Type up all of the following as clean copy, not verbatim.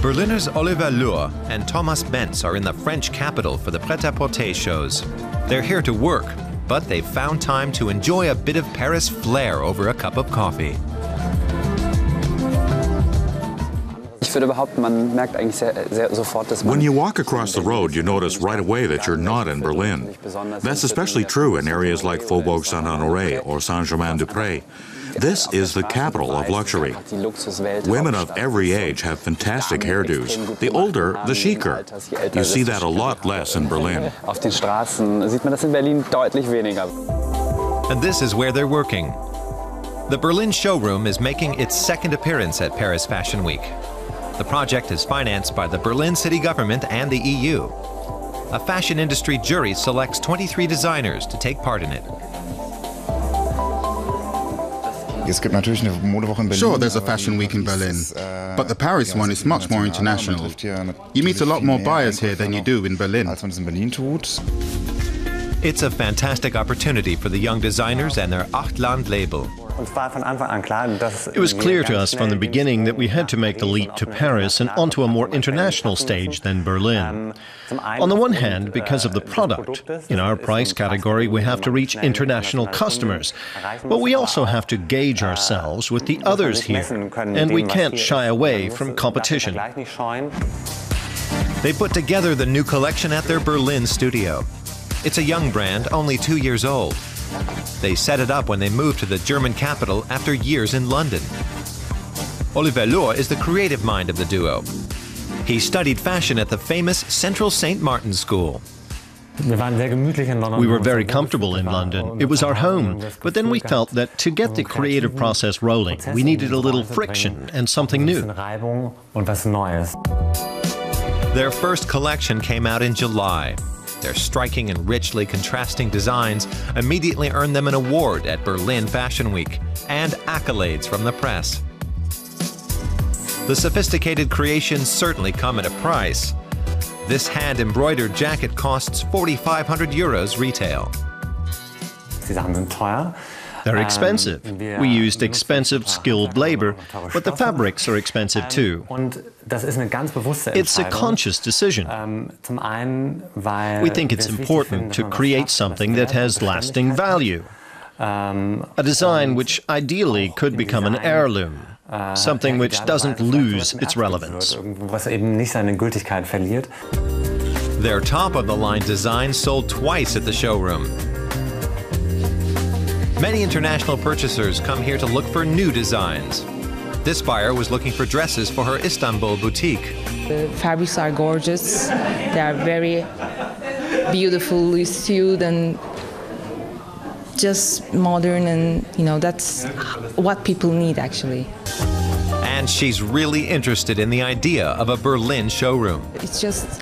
Berliners Oliver Lühr and Thomas Bentz are in the French capital for the pret-à-porter shows. They're here to work, but they've found time to enjoy a bit of Paris flair over a cup of coffee. When you walk across the road, you notice right away that you're not in Berlin. That's especially true in areas like Faubourg Saint-Honoré or Saint-Germain-des-Prés. This is the capital of luxury. Women of every age have fantastic hairdos. The older, the chicer. You see that a lot less in Berlin. And this is where they're working. The Berlin Showroom is making its second appearance at Paris Fashion Week. The project is financed by the Berlin city government and the EU. A fashion industry jury selects 23 designers to take part in it. Sure, there's a fashion week in Berlin, but the Paris one is much more international. You meet a lot more buyers here than you do in Berlin. It's a fantastic opportunity for the young designers and their Achtland label. It was clear to us from the beginning that we had to make the leap to Paris and onto a more international stage than Berlin. On the one hand, because of the product. In our price category, we have to reach international customers. But we also have to gauge ourselves with the others here. And we can't shy away from competition. They put together the new collection at their Berlin studio. It's a young brand, only 2 years old. They set it up when they moved to the German capital after years in London. Oliver Lühr is the creative mind of the duo. He studied fashion at the famous Central St. Martin's School. We were very comfortable in London. It was our home. But then we felt that to get the creative process rolling, we needed a little friction and something new. Their first collection came out in July. Their striking and richly contrasting designs immediately earned them an award at Berlin Fashion Week and accolades from the press. The sophisticated creations certainly come at a price. This hand-embroidered jacket costs 4,500 euros retail. They're expensive. We used expensive, skilled labor, but the fabrics are expensive too. It's a conscious decision. We think it's important to create something that has lasting value. A design which ideally could become an heirloom, something which doesn't lose its relevance. Their top-of-the-line design sold twice at the showroom. Many international purchasers come here to look for new designs. This buyer was looking for dresses for her Istanbul boutique. The fabrics are gorgeous. They are very beautifully sewed and just modern, and that's what people need actually. And she's really interested in the idea of a Berlin showroom. It's just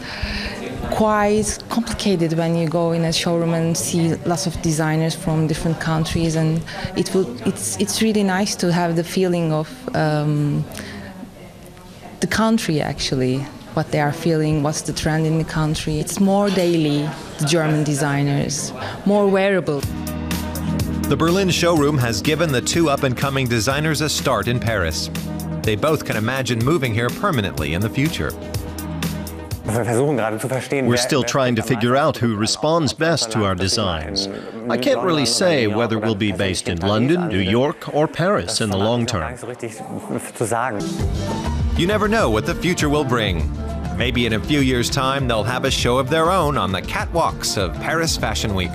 quite complicated when you go in a showroom and see lots of designers from different countries, and it's really nice to have the feeling of the country actually, what they are feeling, what's the trend in the country. It's more daily, the German designers, more wearable. The Berlin showroom has given the two up-and-coming designers a start in Paris. They both can imagine moving here permanently in the future. We're still trying to figure out who responds best to our designs. I can't really say whether we'll be based in London, New York, or Paris in the long term. You never know what the future will bring. Maybe in a few years' time they'll have a show of their own on the catwalks of Paris Fashion Week.